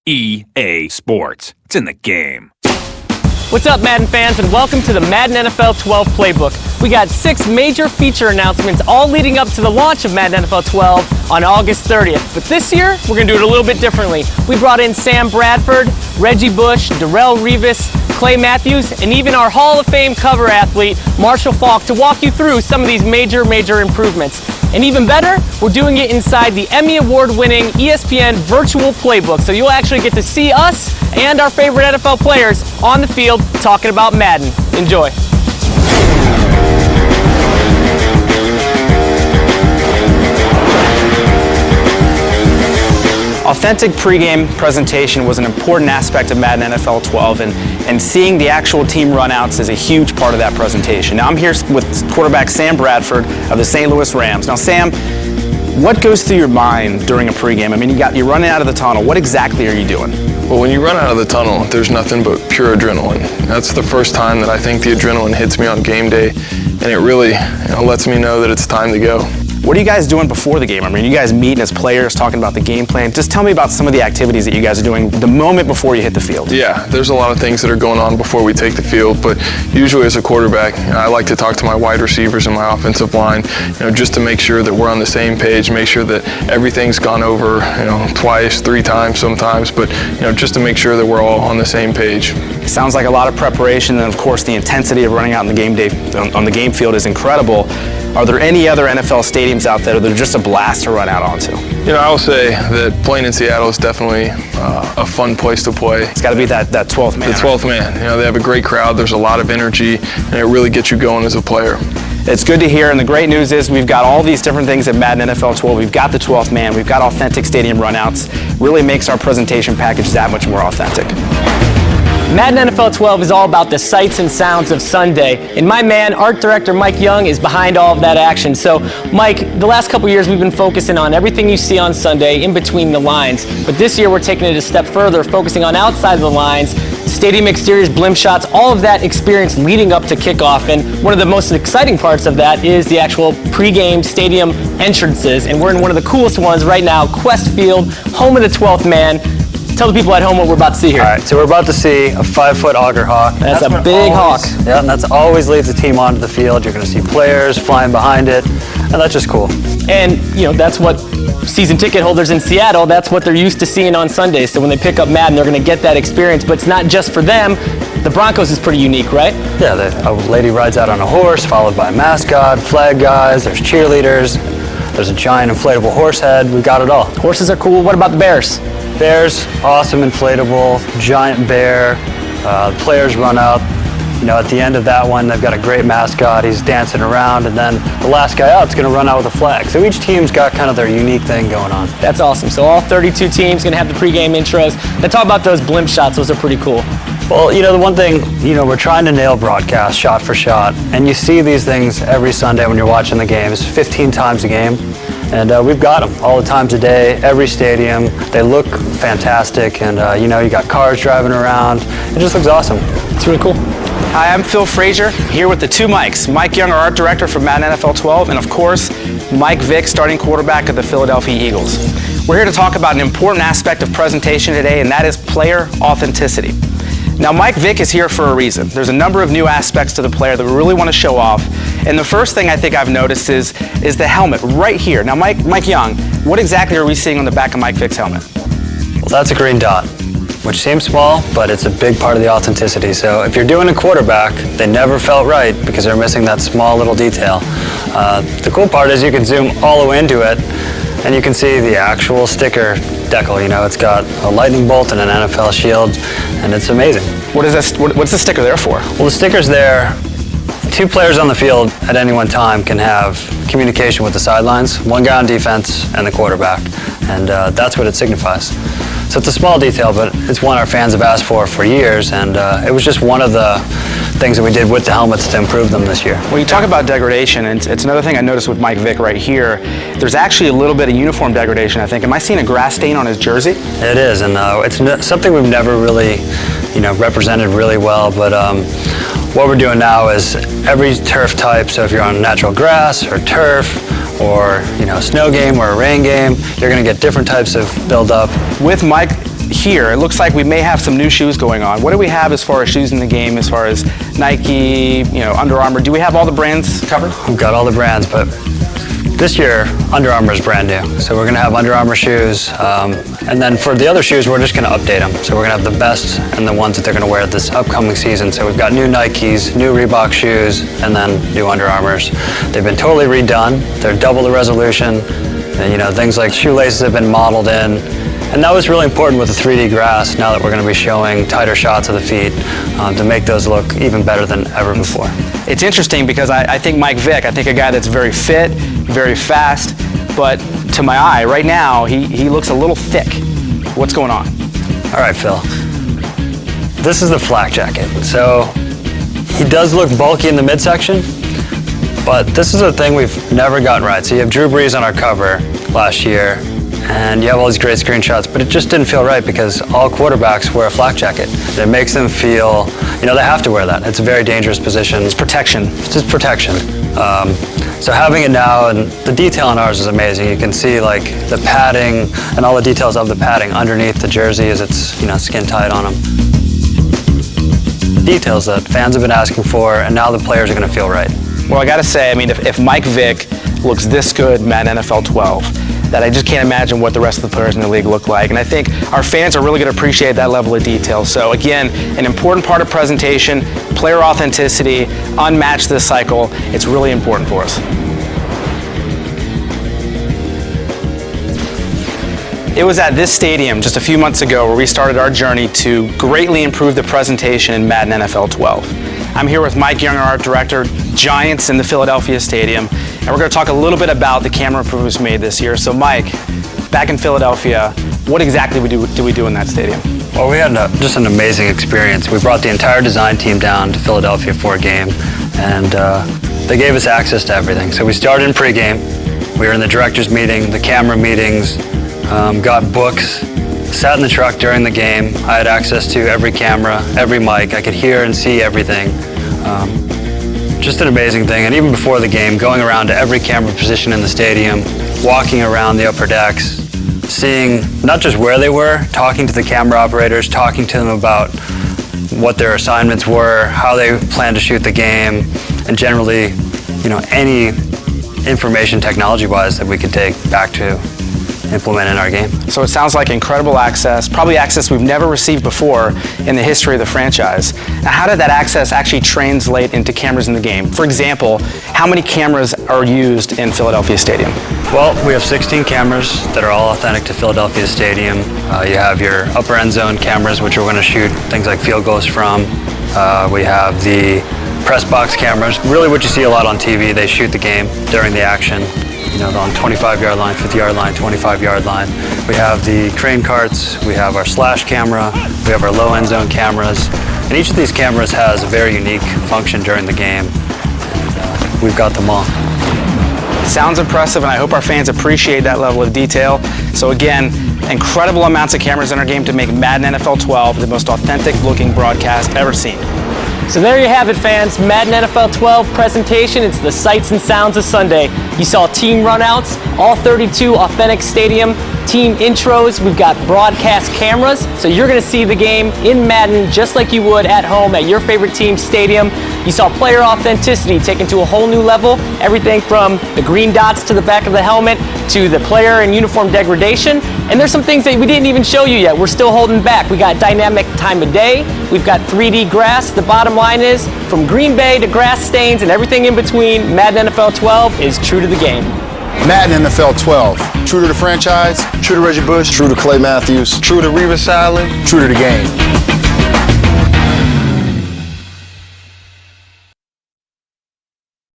EA Sports. It's in the game. What's up, Madden fans, and welcome to the Madden NFL 12 Playbook. We got 6 major feature announcements all leading up to the launch of Madden NFL 12 on August 30th. But this year, we're going to do it a little bit differently. We brought in Sam Bradford, Reggie Bush, Darrell Revis, Clay Matthews, and even our Hall of Fame cover athlete, Marshall Faulk, to walk you through some of these major improvements. And even better, we're doing it inside the Emmy Award-winning ESPN Virtual Playbook. So you'll actually get to see us and our favorite NFL players on the field talking about Madden. Enjoy. Authentic pregame presentation was an important aspect of Madden NFL 12, and seeing the actual team runouts is a huge part of that presentation. Now I'm here with quarterback Sam Bradford of the St. Louis Rams. Now Sam, what goes through your mind during a pregame? I mean, you're running out of the tunnel. What exactly are you doing? Well, when you run out of the tunnel, there's nothing but pure adrenaline. That's the first time that I think the adrenaline hits me on game day, and it really lets me know that it's time to go. What are you guys doing before the game? I mean, you guys meeting as players, talking about the game plan. Just tell me about some of the activities that you guys are doing the moment before you hit the field. Yeah, there's a lot of things that are going on before we take the field, but usually as a quarterback, I like to talk to my wide receivers and my offensive line, just to make sure that we're on the same page, make sure that everything's gone over, twice, 3 times sometimes, but just to make sure that we're all on the same page. Sounds like a lot of preparation, and of course the intensity of running out on the game day on the game field is incredible. Are there any other NFL stadiums out there that are just a blast to run out onto? I will say that playing in Seattle is definitely a fun place to play. It's got to be that 12th man. The 12th man. They have a great crowd. There's a lot of energy, and it really gets you going as a player. It's good to hear, and the great news is we've got all these different things at Madden NFL 12. We've got the 12th man. We've got authentic stadium runouts. Really makes our presentation package that much more authentic. Madden NFL 12 is all about the sights and sounds of Sunday, and my man, art director Mike Young, is behind all of that action. So, Mike, the last couple years we've been focusing on everything you see on Sunday in between the lines, but this year we're taking it a step further, focusing on outside of the lines, stadium exteriors, blimp shots, all of that experience leading up to kickoff. And one of the most exciting parts of that is the actual pregame stadium entrances, and we're in one of the coolest ones right now, Quest Field, home of the 12th man. Tell the people at home what we're about to see here. All right, so we're about to see a 5-foot auger hawk. That's a big hawk. Yeah, and that's always leads the team onto the field. You're going to see players flying behind it, and that's just cool. And, that's what season ticket holders in Seattle, that's what they're used to seeing on Sundays. So when they pick up Madden, they're going to get that experience. But it's not just for them. The Broncos is pretty unique, right? Yeah, a lady rides out on a horse, followed by a mascot, flag guys, there's cheerleaders, there's a giant inflatable horse head. We got it all. Horses are cool. What about the Bears? Bears, awesome inflatable, giant bear. Players run out. At the end of that one, they've got a great mascot. He's dancing around, and then the last guy out is going to run out with a flag. So each team's got kind of their unique thing going on. That's awesome. So all 32 teams going to have the pregame intros. Now talk about those blimp shots. Those are pretty cool. Well, the one thing, we're trying to nail broadcast shot for shot, and you see these things every Sunday when you're watching the games, 15 times a game. And we've got them all the times a day, every stadium. They look fantastic, and you got cars driving around. It just looks awesome. It's really cool. Hi, I'm Phil Frazier, here with the 2 Mikes. Mike Young, our art director for Madden NFL 12, and of course, Mike Vick, starting quarterback of the Philadelphia Eagles. We're here to talk about an important aspect of presentation today, and that is player authenticity. Now, Mike Vick is here for a reason. There's a number of new aspects to the player that we really want to show off. And the first thing I think I've noticed is the helmet right here. Now, Mike Young, what exactly are we seeing on the back of Mike Vick's helmet? Well, that's a green dot, which seems small, but it's a big part of the authenticity. So if you're doing a quarterback, they never felt right because they're missing that small little detail. The cool part is you can zoom all the way into it, and you can see the actual sticker decal. It's got a lightning bolt and an NFL shield, and it's amazing. What's the sticker there for? Well, the sticker's there. 2 players on the field at any one time can have communication with the sidelines, 1 guy on defense and the quarterback, and that's what it signifies. So it's a small detail, but it's one our fans have asked for years, and it was just one of the things that we did with the helmets to improve them this year. When you talk about degradation, and it's another thing I noticed with Mike Vick right here, there's actually a little bit of uniform degradation, I think. Am I seeing a grass stain on his jersey? It is, and it's something we've never really, represented really well, but what we're doing now is every turf type, so if you're on natural grass or turf, or snow game or a rain game, you're going to get different types of build-up. With Mike here, it looks like we may have some new shoes going on. What do we have as far as shoes in the game, as far as Nike, Under Armour? Do we have all the brands covered? We've got all the brands, but this year, Under Armour is brand new. So we're going to have Under Armour shoes, and then for the other shoes, we're just going to update them. So we're going to have the best and the ones that they're going to wear this upcoming season. So we've got new Nikes, new Reebok shoes, and then new Under Armours. They've been totally redone. They're double the resolution. And, things like shoelaces have been modeled in. And that was really important with the 3D grass, now that we're going to be showing tighter shots of the feet to make those look even better than ever before. It's interesting because I think Mike Vick, a guy that's very fit, very fast, but to my eye, right now, he looks a little thick. What's going on? All right, Phil. This is the flak jacket. So he does look bulky in the midsection, but this is a thing we've never gotten right. So you have Drew Brees on our cover last year, and you have all these great screenshots, but it just didn't feel right because all quarterbacks wear a flak jacket. It makes them feel, they have to wear that. It's a very dangerous position. It's protection. It's just protection. So having it now, and the detail on ours is amazing. You can see like the padding and all the details of the padding underneath the jersey as it's skin tight on them. Details that fans have been asking for, and now the players are going to feel right. Well, I got to say, if Mike Vick looks this good in Madden NFL 12, that I just can't imagine what the rest of the players in the league look like. And I think our fans are really going to appreciate that level of detail. So again, an important part of presentation, player authenticity, unmatched this cycle. It's really important for us. It was at this stadium just a few months ago where we started our journey to greatly improve the presentation in Madden NFL 12. I'm here with Mike Young, our art director, Giants in the Philadelphia Stadium, and we're going to talk a little bit about the camera improvements made this year. So Mike, back in Philadelphia, what exactly did we do in that stadium? Well, we had just an amazing experience. We brought the entire design team down to Philadelphia for a game, and they gave us access to everything. So we started in pregame. We were in the directors meeting, the camera meetings, got books, sat in the truck during the game. I had access to every camera, every mic. I could hear and see everything. Just an amazing thing. And even before the game, going around to every camera position in the stadium, walking around the upper decks, seeing not just where they were, talking to the camera operators, talking to them about what their assignments were, how they plan to shoot the game, and generally, any information technology-wise that we could take back to implement in our game. So it sounds like incredible access, probably access we've never received before in the history of the franchise. Now, how did that access actually translate into cameras in the game? For example, how many cameras are used in Philadelphia Stadium? Well, we have 16 cameras that are all authentic to Philadelphia Stadium. You have your upper end zone cameras, which we're going to shoot things like field goals from. We have the press box cameras, really what you see a lot on TV. They shoot the game during the action. On 25-yard line, 50-yard line, 25-yard line. We have the crane carts, we have our slash camera, we have our low end zone cameras. And each of these cameras has a very unique function during the game. And, we've got them all. Sounds impressive, and I hope our fans appreciate that level of detail. So again, incredible amounts of cameras in our game to make Madden NFL 12 the most authentic looking broadcast ever seen. So there you have it, fans. Madden NFL 12 presentation. It's the sights and sounds of Sunday. You saw team runouts, all 32 authentic stadium team intros. We've got broadcast cameras, so you're going to see the game in Madden just like you would at home at your favorite team's stadium. You saw player authenticity taken to a whole new level. Everything from the green dots to the back of the helmet to the player and uniform degradation. And there's some things that we didn't even show you yet. We're still holding back. We got dynamic time of day. We've got 3D grass. The bottom line is, from Green Bay to grass stains and everything in between, Madden NFL 12 is true to the game. Madden NFL 12. True to the franchise. True to Reggie Bush. True to Clay Matthews. True to Reva Salad. True to the game.